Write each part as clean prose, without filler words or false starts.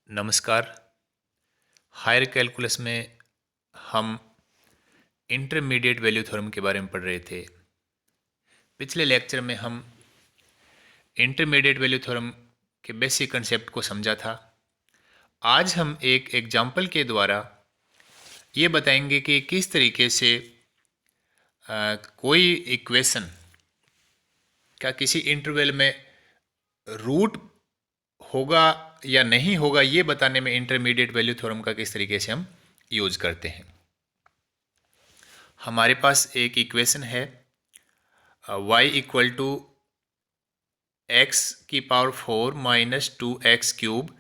नमस्कार। Higher calculus में हम इंटरमीडिएट वैल्यू थ्योरम के बारे में पढ़ रहे थे। पिछले लेक्चर में हम इंटरमीडिएट वैल्यू थ्योरम के बेसिक कंसेप्ट को समझा था। आज हम एक एग्जाम्पल के द्वारा ये बताएंगे कि किस तरीके से कोई इक्वेशन का किसी इंटरवल में रूट होगा या नहीं होगा, ये बताने में इंटरमीडिएट वैल्यू थ्योरम का किस तरीके से हम यूज करते हैं। हमारे पास एक इक्वेशन है y इक्वल टू एक्स की power 4 minus 2x cube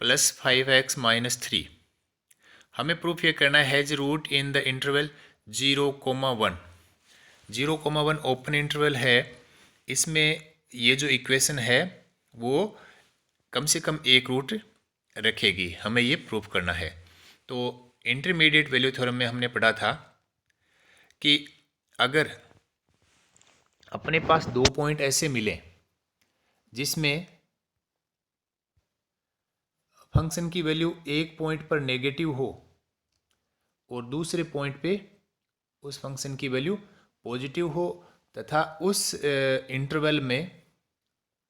plus 5x minus 3। हमें प्रूफ ये करना है जो root in the interval 0,1। 0,1 open interval है। इसमें ये जो इक्वेशन है वो कम से कम एक रूट रखेगी, हमें ये प्रूफ करना है। तो इंटरमीडिएट वैल्यू थ्योरम में हमने पढ़ा था कि अगर अपने पास दो पॉइंट ऐसे मिले जिसमें फंक्शन की वैल्यू एक पॉइंट पर नेगेटिव हो और दूसरे पॉइंट पे उस फंक्शन की वैल्यू पॉजिटिव हो तथा उस इंटरवल में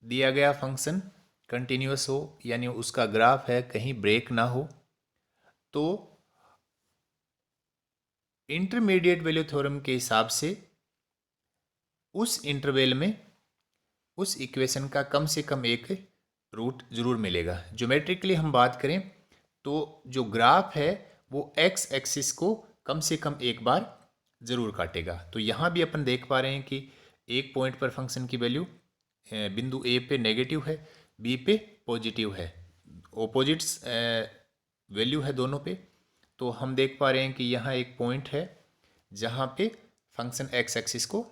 दिया गया फंक्शन कंटिन्यूअस हो, यानी उसका ग्राफ है कहीं ब्रेक ना हो, तो इंटरमीडिएट वैल्यू थ्योरम के हिसाब से उस इंटरवल में उस इक्वेशन का कम से कम एक रूट जरूर मिलेगा। ज्योमेट्रिकली हम बात करें तो जो ग्राफ है वो एक्स एक्सिस को कम से कम एक बार जरूर काटेगा। तो यहाँ भी अपन देख पा रहे हैं कि एक पॉइंट पर फंक्शन की वैल्यू बिंदु ए पे नेगेटिव है, बी पे पॉजिटिव है, ओपोजिट्स वैल्यू है दोनों पे। तो हम देख पा रहे हैं कि यहाँ एक पॉइंट है जहाँ पे फंक्शन एक्स एक्सिस को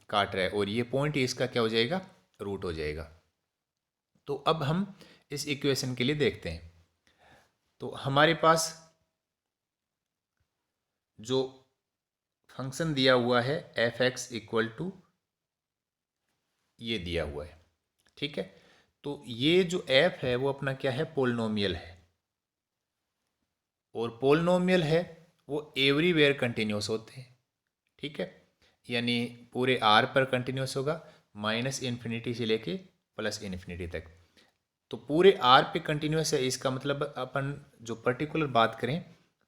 काट रहा है और ये पॉइंट इसका क्या हो जाएगा, रूट हो जाएगा। तो अब हम इस इक्वेशन के लिए देखते हैं। तो हमारे पास जो फंक्शन दिया हुआ है एफ एक्स इक्वल टू ये दिया हुआ है, ठीक है। तो ये जो एफ है वो अपना क्या है, पोलिनोमियल है, और पोलिनोमियल है वो एवरीवेयर कंटिन्यूस होते हैं, ठीक है। यानी पूरे आर पर कंटिन्यूस होगा, माइनस इन्फिनिटी से लेके प्लस इन्फिनिटी तक। तो पूरे आर पे कंटिन्यूस है, इसका मतलब अपन जो पर्टिकुलर बात करें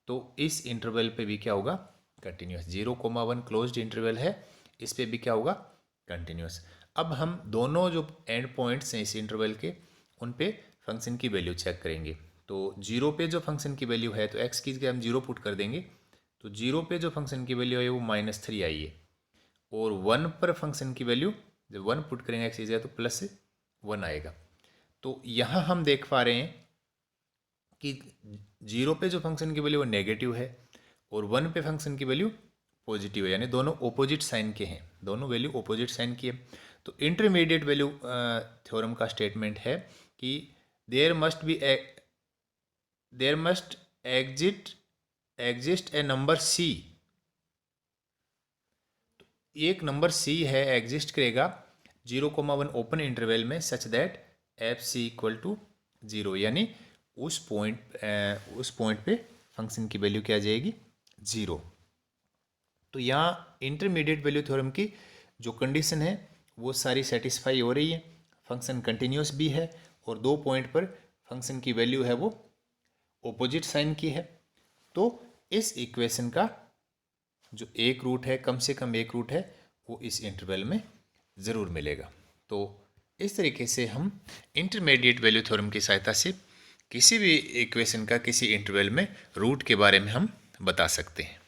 तो इस इंटरवल पे भी क्या होगा, कंटिन्यूस। 0,1 क्लोज्ड इंटरवल है, इस पे भी क्या होगा, कंटिन्यूस। अब हम दोनों जो एंड पॉइंट्स हैं इस इंटरवल के उन पे फंक्शन की वैल्यू चेक करेंगे। तो 0 पे जो फंक्शन की वैल्यू है तो एक्स की जगह हम 0 पुट कर देंगे। तो 0 पे जो फंक्शन की वैल्यू है वो -3 आई है, और 1 पर फंक्शन की वैल्यू जब 1 पुट करेंगे एक्स की जगह तो +1 आएगा। तो यहाँ हम देख पा रहे हैं कि 0 पे जो फंक्शन की वैल्यू वो नेगेटिव है और 1 पे फंक्शन की वैल्यू पॉजिटिव है, यानी दोनों ओपोजिट साइन के हैं, दोनों वैल्यू ओपोजिट साइन की है। तो इंटरमीडिएट वैल्यू थ्योरम का स्टेटमेंट है कि there must exist a number c. एक नंबर सी है, एग्जिस्ट करेगा 0,1 ओपन इंटरवल में such that f c equal to 0, यानी उस पॉइंट पे फंक्शन की वैल्यू क्या आ जाएगी, 0। तो यहाँ इंटरमीडिएट वैल्यू थ्योरम की जो कंडीशन है वो सारी सेटिस्फाई हो रही है। फंक्शन कंटिन्यूस भी है और दो पॉइंट पर फंक्शन की वैल्यू है वो ओपोजिट साइन की है। तो इस इक्वेशन का जो एक रूट है, कम से कम एक रूट है, वो इस इंटरवल में ज़रूर मिलेगा। तो इस तरीके से हम इंटरमीडिएट वैल्यू थ्योरम की सहायता से किसी भी इक्वेशन का किसी इंटरवल में रूट के बारे में हम बता सकते हैं।